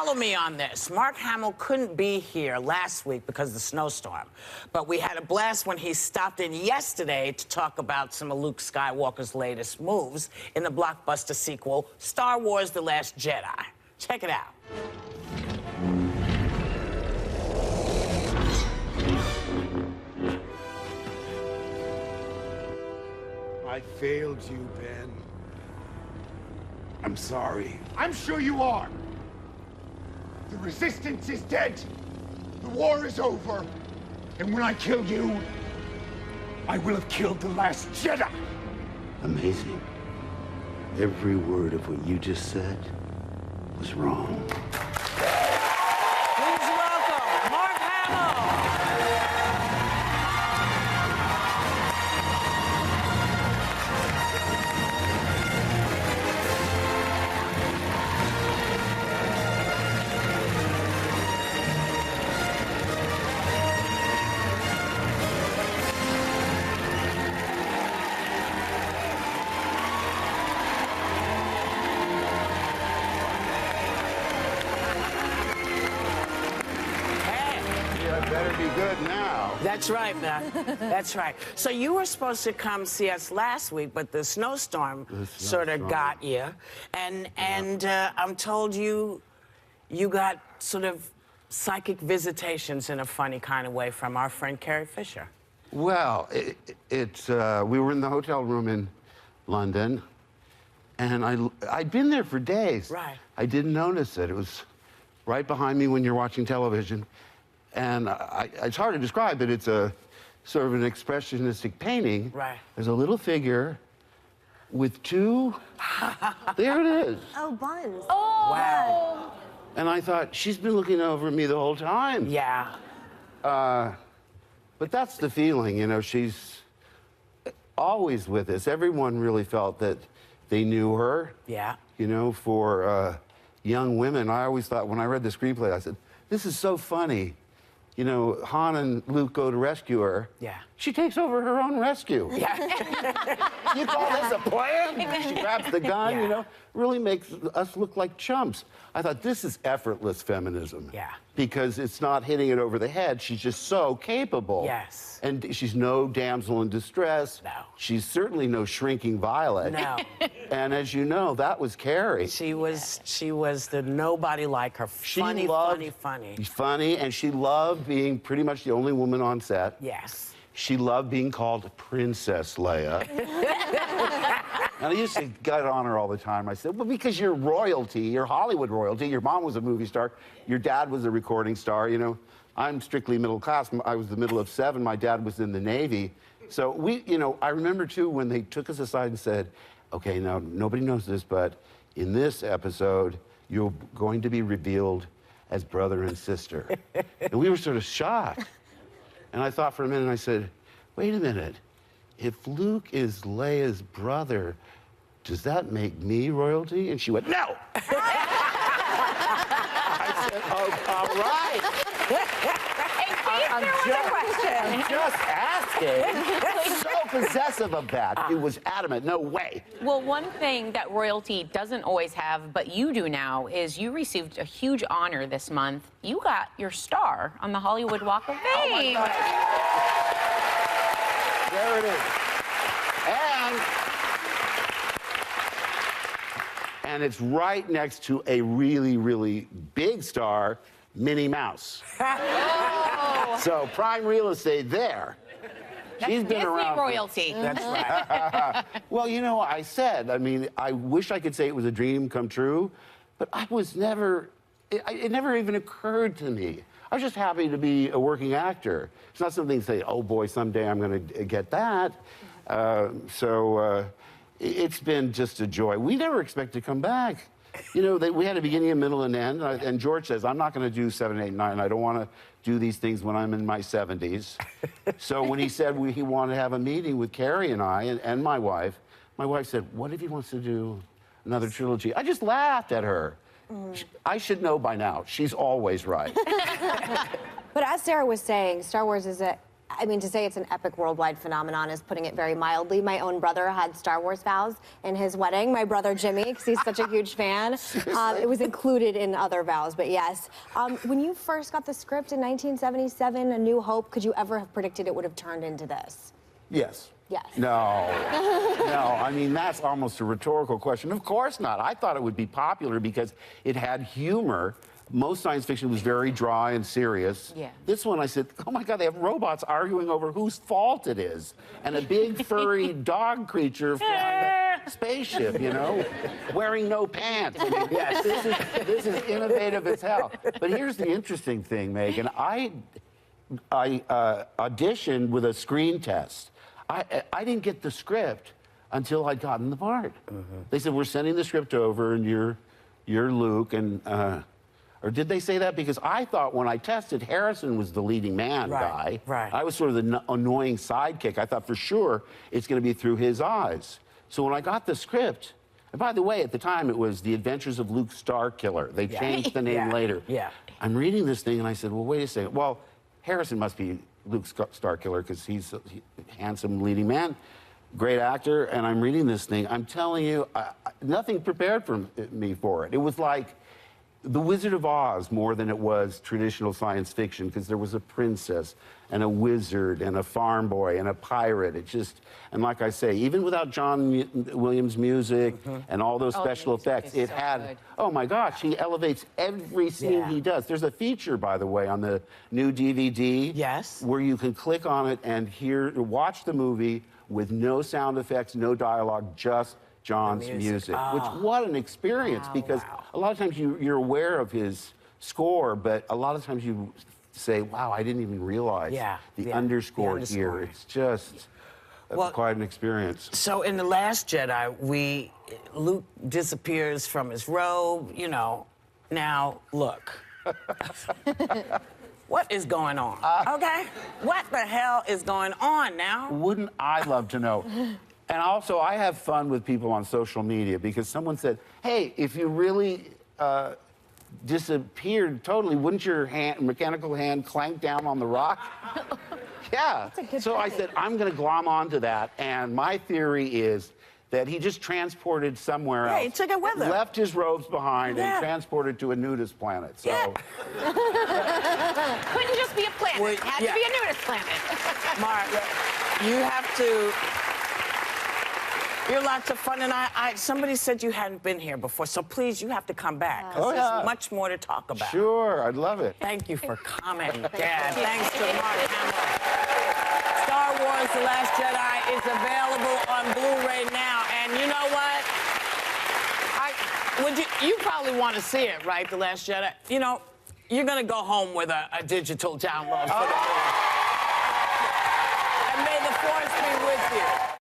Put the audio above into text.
follow me on this. Mark Hamill couldn't be here last week because of the snowstorm. But we had a blast when he stopped in yesterday to talk about some of Luke Skywalker's latest moves in the blockbuster sequel, Star Wars: The Last Jedi. Check it out. I failed you, Ben. I'm sorry. I'm sure you are. The Resistance is dead. The war is over. And when I kill you, I will have killed the last Jedi. Amazing. Every word of what you just said was wrong. Please welcome Mark Hamill. Better be good now. That's right, man. That's right. So you were supposed to come see us last week, but the snowstorm sort of got you. And I'm told you got sort of psychic visitations in a funny kind of way from our friend Carrie Fisher. Well, we were in the hotel room in London, and I'd been there for days. Right. I didn't notice it. It was right behind me when you're watching television. And it's hard to describe, but it's a sort of an expressionistic painting. Right. There's a little figure with two. There it is. Oh, buns. Oh, wow. And I thought, she's been looking over at me the whole time. Yeah. But that's the feeling, you know, she's always with us. Everyone really felt that they knew her. Yeah. You know, for young women, I always thought, when I read the screenplay, I said, this is so funny. You know, Han and Luke go to rescue her. Yeah. She takes over her own rescue. Yeah. You call this a plan? She grabs the gun, Yeah. you know, really makes us look like chumps. I thought, this is effortless feminism. Yeah. Because it's not hitting it over the head. She's just so capable. Yes. And she's no damsel in distress. No. She's certainly no shrinking violet. No. And as you know, that was Carrie. She was the nobody like her. Funny, Funny, and she loved being pretty much the only woman on set. Yes. She loved being called Princess Leia. And I used to get on her all the time. I said, well, because you're royalty, you're Hollywood royalty. Your mom was a movie star. Your dad was a recording star, you know. I'm strictly middle class. I was the middle of 7. My dad was in the Navy. So we, you know, I remember, too, when they took us aside and said, okay, now, nobody knows this, but in this episode, you're going to be revealed as brother and sister. And we were sort of shocked. And I thought for a minute, and I said, wait a minute. If Luke is Leia's brother, does that make me royalty? And she went, no! I said, oh, all right. I'm just asking. So possessive of that. It was adamant, no way. Well, one thing that royalty doesn't always have, but you do now, is you received a huge honor this month. You got your star on the Hollywood Walk of Fame. Oh, my God. There it is. And it's right next to a really, really big star, Minnie Mouse. Oh. So prime real estate there. She's been Disney around. royalty. That's right. Well, you know, I mean, I wish I could say it was a dream come true, but I was never, it never even occurred to me. I was just happy to be a working actor. It's not something to say, oh boy, someday I'm going to get that. It's been just a joy. We never expect to come back. You know, we had a beginning, a middle, and end. And George says, I'm not going to do 7, 8, 9. I don't want to do these things when I'm in my 70s. So when he said he wanted to have a meeting with Carrie and I and my wife said, what if he wants to do another trilogy? I just laughed at her. I should know by now. She's always right. But as Sarah was saying, Star Wars is I mean, to say it's an epic worldwide phenomenon is putting it very mildly. My own brother had Star Wars vows in his wedding, my brother Jimmy, because he's such a huge fan. It was included in other vows, but yes. When you first got the script in 1977, A New Hope, could you ever have predicted it would have turned into this? Yes. Yes. No. No, I mean, that's almost a rhetorical question. Of course not. I thought it would be popular because it had humor. Most science fiction was very dry and serious. Yeah. This one, I said, oh my God, they have robots arguing over whose fault it is. And a big furry dog creature flying a spaceship, you know, wearing no pants. I mean, yes, this is innovative as hell. But here's the interesting thing, Megan. I auditioned with a screen test. I didn't get the script until I'd gotten the part. They said, we're sending the script over, and you're Luke, and or did they say that? Because I thought when I tested, Harrison was the leading man guy. Right. I was sort of the annoying sidekick. I thought for sure it's going to be through his eyes. So when I got the script, and by the way, at the time it was The Adventures of Luke Starkiller. They changed the name later. Yeah. I'm reading this thing, and I said, well, wait a second. Well, Harrison must be Luke Starkiller because he's a handsome leading man, great actor, and I'm reading this thing. I'm telling you, nothing prepared for me for it. It was like The Wizard of Oz more than it was traditional science fiction because there was a princess and a wizard and a farm boy and a pirate. It just, and like I say, even without John Williams' music and all those special effects, it had, oh my gosh, he elevates every scene he does. There's a feature, by the way, on the new DVD. Yes. Where you can click on it and watch the movie with no sound effects, no dialogue, just John's music. Which, what an experience, because a lot of times you're aware of his score, but a lot of times you say, wow, I didn't even realize the underscore here. It's just quite an experience. So in The Last Jedi, Luke disappears from his robe, you know. Now, look. What is going on? Okay? What the hell is going on now? Wouldn't I love to know? And also, I have fun with people on social media because someone said, hey, if you really disappeared totally, wouldn't your mechanical hand clank down on the rock? Yeah. So I said, I'm going to glom onto that. And my theory is that he just transported somewhere else. Yeah, he took it with him. Left his robes behind and transported to a nudist planet. So. Couldn't just be a planet. Well, It had to be a nudist planet. Mark, you have to... You're lots of fun, and somebody said you hadn't been here before, so please, you have to come back, because there's much more to talk about. Sure, I'd love it. Thank you for coming, Dad. Thanks to Mark Hamill. Star Wars The Last Jedi is available on Blu-ray now, and you know what? You probably want to see it, right, The Last Jedi? You know, you're going to go home with a digital download for the movie. And may the Force be with you.